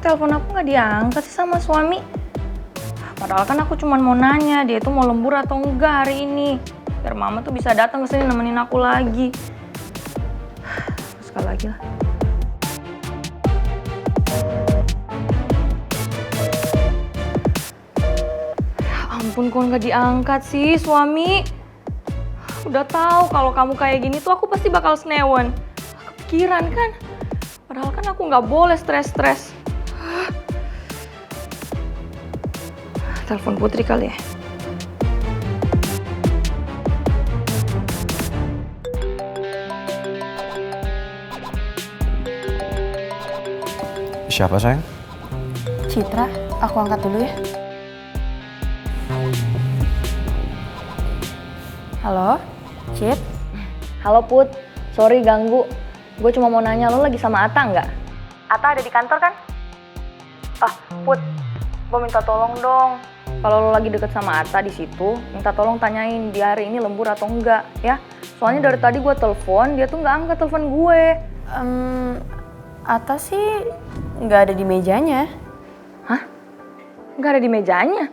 telepon aku nggak diangkat sih sama suami? Padahal kan aku cuma mau nanya dia tuh mau lembur atau enggak hari ini. Biar mama tuh bisa datang ke sini nemenin aku lagi. Sekali lagi lah. Ya ampun, kok nggak diangkat sih suami? Udah tahu kalau kamu kayak gini tuh aku pasti bakal senewan. Kepikiran kan? Padahal kan aku nggak boleh stres-stres. Telepon Putri kali ya. Siapa sayang? Citra, aku angkat dulu ya. Halo, Cit? Halo Put, sorry ganggu. Gue cuma mau nanya, lo lagi sama Ata nggak? Ata ada di kantor kan? Put, gue minta tolong dong. Kalau lo lagi deket sama Ata di situ, minta tolong tanyain dia hari ini lembur atau enggak, ya? Soalnya dari tadi gue telepon, dia tuh nggak angkat telepon gue. Atta sih nggak ada di mejanya. Hah? Nggak ada di mejanya?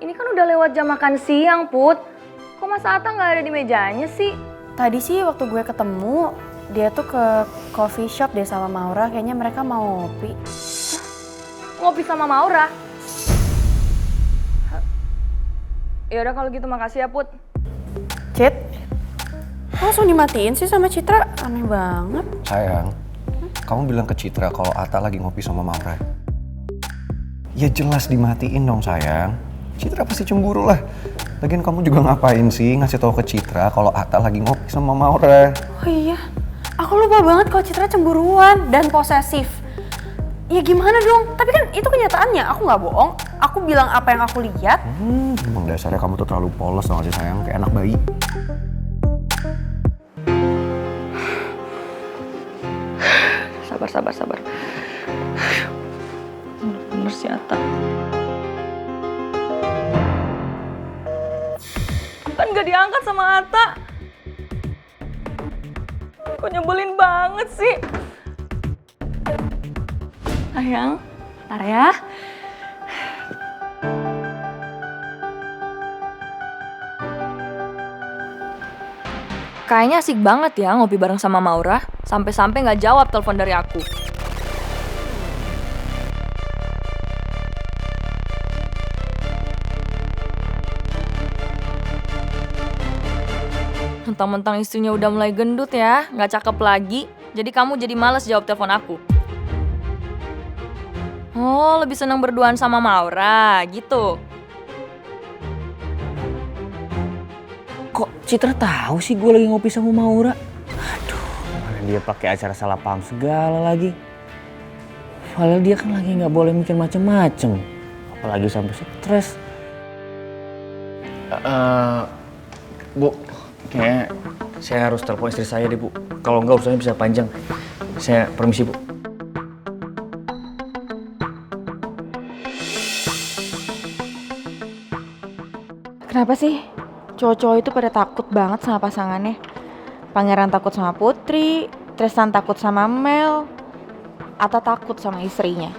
Ini kan udah lewat jam makan siang, Put. Kok masa Ata nggak ada di mejanya sih? Tadi sih waktu gue ketemu, dia tuh ke coffee shop deh sama Maura. Kayaknya mereka mau ngopi. Ngopi sama Maura? Ya udah kalau gitu makasih ya, Put. Cit, langsung dimatiin sih sama Citra, aneh banget. Sayang, kamu bilang ke Citra kalau Ata lagi ngopi sama Maura. Ya jelas dimatiin dong sayang. Citra pasti cemburu lah. Lagian kamu juga ngapain sih ngasih tahu ke Citra kalau Ata lagi ngopi sama Maura? Oh iya, aku lupa banget kalau Citra cemburuan dan posesif. Ya gimana dong? Tapi kan itu kenyataannya, aku nggak bohong. Aku bilang apa yang aku lihat. Emang dasarnya kamu tuh terlalu polos tau gak sih sayang, kayak anak bayi. Sabar. Bener si Ata. Kan gak diangkat sama Ata. Kok nyebelin banget sih. Sayang, bentar ya. Kayaknya asik banget ya ngopi bareng sama Maura. Sampai-sampai gak jawab telepon dari aku. Mentang-mentang istrinya udah mulai gendut ya, gak cakep lagi. Jadi kamu jadi males jawab telepon aku. Oh, lebih seneng berduaan sama Maura, gitu. Kok Citra tahu sih gue lagi ngopi sama Maura? Aduh, mana dia pakai acara salah paham segala lagi. Padahal dia kan lagi nggak boleh mikir macem-macem, apalagi sampai stres. Bu, kayaknya saya harus telepon istri saya deh Bu. Kalau nggak urusannya bisa panjang. Saya permisi Bu. Kenapa sih cowok-cowok itu pada takut banget sama pasangannya? Pangeran takut sama Putri, Tristan takut sama Mel, Atta takut sama istrinya.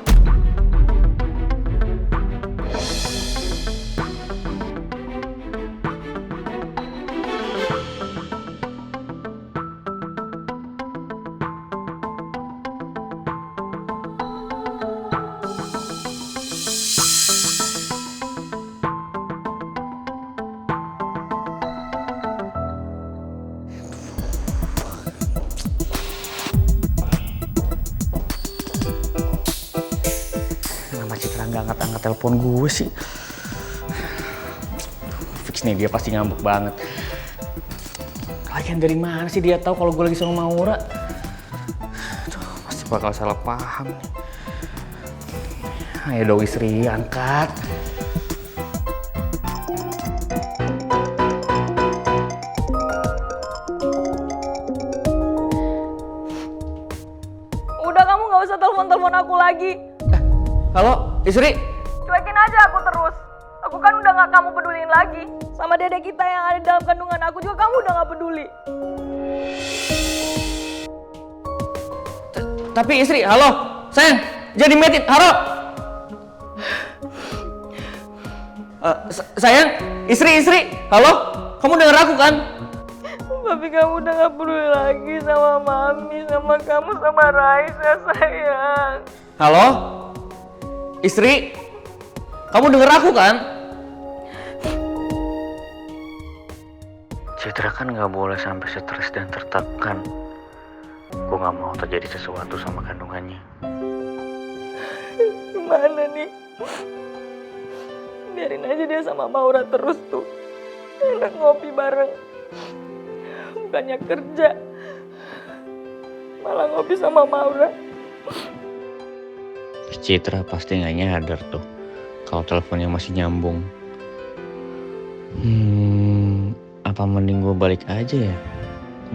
Kenapa Citra nggak angkat-angkat telepon gue sih? Fix nih dia pasti ngambek banget. Lagian dari mana sih dia tahu kalau gue lagi sama Maura? Aduh, pasti bakal salah paham nih. Ayo dong istri, angkat. Udah, kamu gak usah telepon-telepon aku lagi. Halo, istri? Cuekin aja aku terus. Aku kan udah gak kamu pedulin lagi. Sama dedek kita yang ada dalam kandungan aku juga kamu udah gak peduli. Tapi istri, halo? sayang, jadi metin, halo. Sayang, istri, halo, kamu dengar aku kan? Tapi kamu udah gak peduli lagi sama Mami, sama kamu, sama Raisa, sayang. Halo, istri, kamu dengar aku kan? Citra kan nggak boleh sampai stres dan tertekan. Gue nggak mau terjadi sesuatu sama kandungannya. Gimana nih? Biarin aja dia sama Maura terus tuh. Enak ngopi bareng. Bukannya kerja. Malah ngopi sama Maura. Citra pasti nggak nyadar tuh kalau teleponnya masih nyambung. Apa mending gue balik aja ya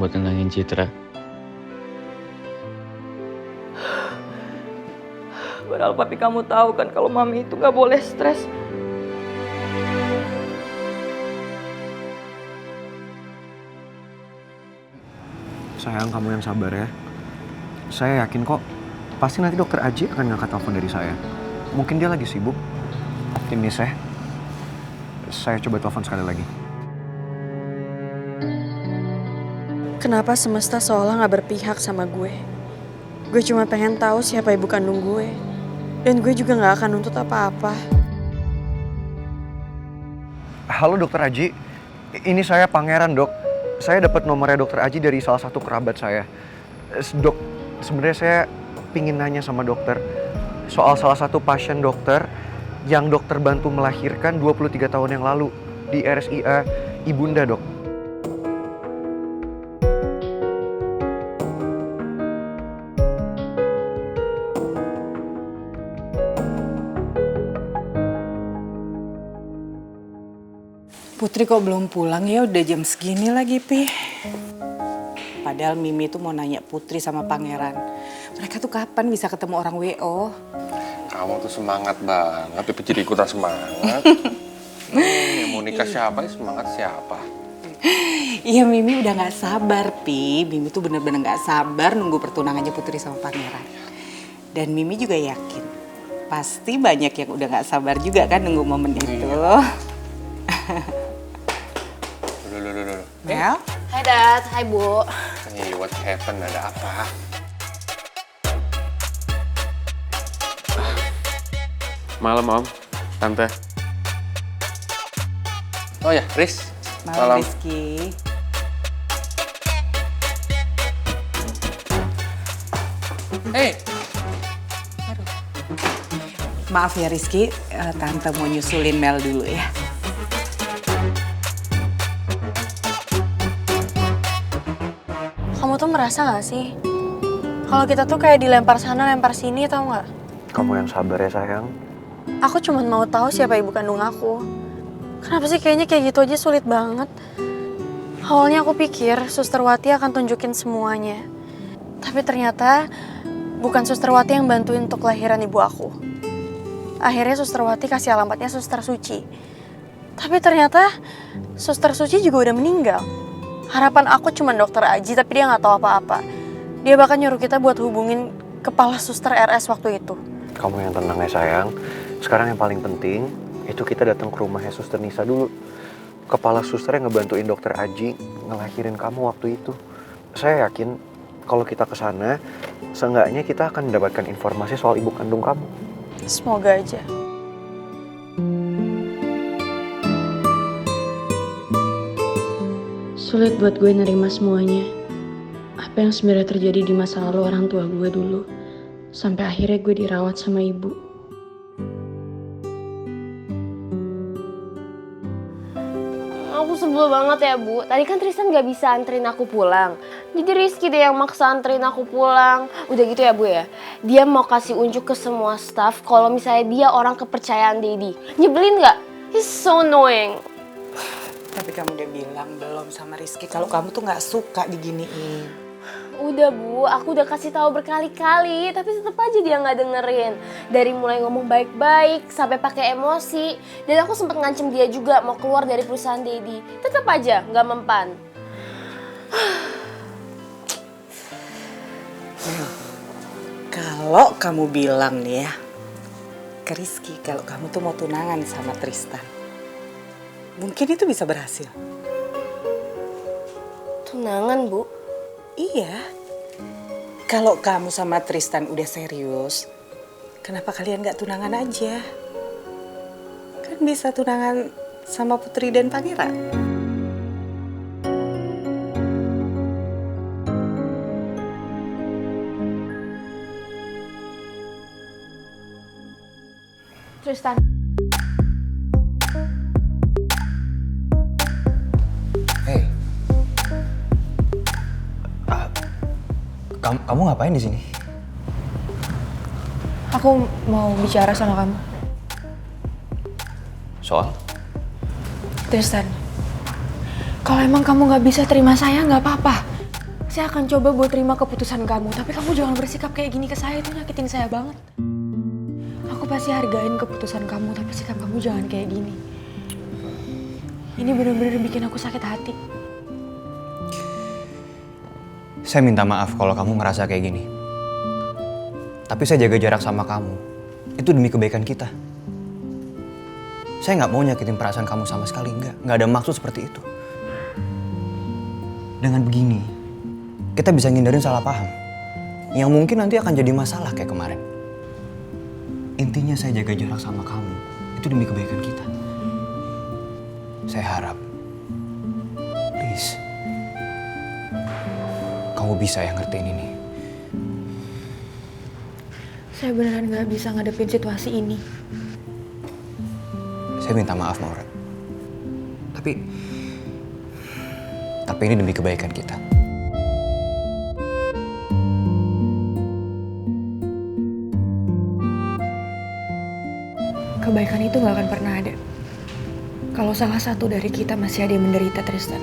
buat tenangin Citra? Padahal papi kamu tahu kan kalau Mami itu gak boleh stres. Sayang, kamu yang sabar ya. Saya yakin kok, pasti nanti dokter Aji akan ngangkat telepon dari saya. Mungkin dia lagi sibuk. Optimis ya. Saya coba telepon sekali lagi. Kenapa semesta seolah gak berpihak sama gue? Gue cuma pengen tahu siapa ibu kandung gue. Dan gue juga gak akan nuntut apa-apa. Halo dokter Aji, ini saya Pangeran dok. Saya dapat nomornya dokter Aji dari salah satu kerabat saya. Dok, sebenarnya saya pingin nanya sama dokter soal salah satu pasien dokter yang dokter bantu melahirkan 23 tahun yang lalu di RSIA Ibunda dok. Putri kok belum pulang ya, udah jam segini lagi, Pi. Padahal Mimi tuh mau nanya Putri sama Pangeran. Mereka tuh kapan bisa ketemu orang WO? Kamu tuh semangat banget, Pipi jadi ikutan semangat. Yang mau nikah siapa ya, semangat siapa? Iya, Mimi udah gak sabar, Pi. Mimi tuh bener-bener gak sabar nunggu pertunangannya Putri sama Pangeran. Dan Mimi juga yakin, pasti banyak yang udah gak sabar juga kan nunggu momen itu. Loh. Mel? Hai Dad, hai Bu. Hey, what happened? Ada apa? Malam Om, Tante. Oh ya, Riz. Malam, Rizky. Hey. Maaf ya Rizky, Tante mau nyusulin Mel dulu ya. Kamu tuh merasa gak sih? Kalau kita tuh kayak dilempar sana, lempar sini, tau gak? Kamu yang sabar ya sayang. Aku cuma mau tahu siapa ibu kandung aku. Kenapa sih kayaknya kayak gitu aja sulit banget? Awalnya aku pikir Suster Wati akan tunjukin semuanya. Tapi ternyata bukan Suster Wati yang bantuin untuk kelahiran ibu aku. Akhirnya Suster Wati kasih alamatnya Suster Suci. Tapi ternyata Suster Suci juga udah meninggal. Harapan aku cuma dokter Aji, tapi dia nggak tahu apa-apa. Dia bahkan nyuruh kita buat hubungin kepala suster RS waktu itu. Kamu yang tenang ya sayang. Sekarang yang paling penting itu kita datang ke rumahnya Suster Nisa dulu. Kepala suster yang ngebantuin dokter Aji ngelahirin kamu waktu itu. Saya yakin kalau kita ke sana, seenggaknya kita akan mendapatkan informasi soal ibu kandung kamu. Semoga aja. Sulit buat gue nerima semuanya. Apa yang sebenarnya terjadi di masa lalu orang tua gue dulu. Sampai akhirnya gue dirawat sama ibu. Aku sebel banget ya Bu. Tadi kan Tristan gak bisa anterin aku pulang. Jadi Rizky deh yang maksa anterin aku pulang. Udah gitu ya Bu ya. Dia mau kasih unjuk ke semua staff kalau misalnya dia orang kepercayaan Daddy. Nyebelin gak? He's so annoying. Tapi kamu udah bilang belum sama Rizky kalau kamu tuh nggak suka diginiin. Udah Bu, aku udah kasih tahu berkali-kali, tapi tetap aja dia nggak dengerin. Dari mulai ngomong baik-baik sampai pakai emosi, dan aku sempat ngancem dia juga mau keluar dari perusahaan Daddy. Tetap aja nggak mempan. Kalau kalau kamu bilang nih ya ke Rizky kalau kamu tuh mau tunangan sama Tristan, mungkin itu bisa berhasil. Tunangan, Bu? Iya. Kalau kamu sama Tristan udah serius, kenapa kalian gak tunangan aja? Kan bisa tunangan sama Putri dan Pangeran. Tristan. Hey, kamu ngapain di sini? Aku mau bicara sama kamu. Soal? Tristan, kalau emang kamu nggak bisa terima saya, nggak apa-apa. Saya akan coba buat terima keputusan kamu. Tapi kamu jangan bersikap kayak gini ke saya, itu nyakitin saya banget. Aku pasti hargain keputusan kamu, tapi sikap kamu jangan kayak gini. Ini bener-bener bikin aku sakit hati. Saya minta maaf kalau kamu ngerasa kayak gini. Tapi saya jaga jarak sama kamu. Itu demi kebaikan kita. Saya nggak mau nyakitin perasaan kamu sama sekali, nggak ada maksud seperti itu. Dengan begini, kita bisa ngindarin salah paham. Yang mungkin nanti akan jadi masalah kayak kemarin. Intinya saya jaga jarak sama kamu. Itu demi kebaikan kita. Saya harap, please, kamu bisa ya ngertiin ini. Saya beneran nggak bisa ngadepin situasi ini. Saya minta maaf, Maura. Tapi ini demi kebaikan kita. Kebaikan itu nggak akan pernah ada kalau salah satu dari kita masih ada yang menderita, Tristan.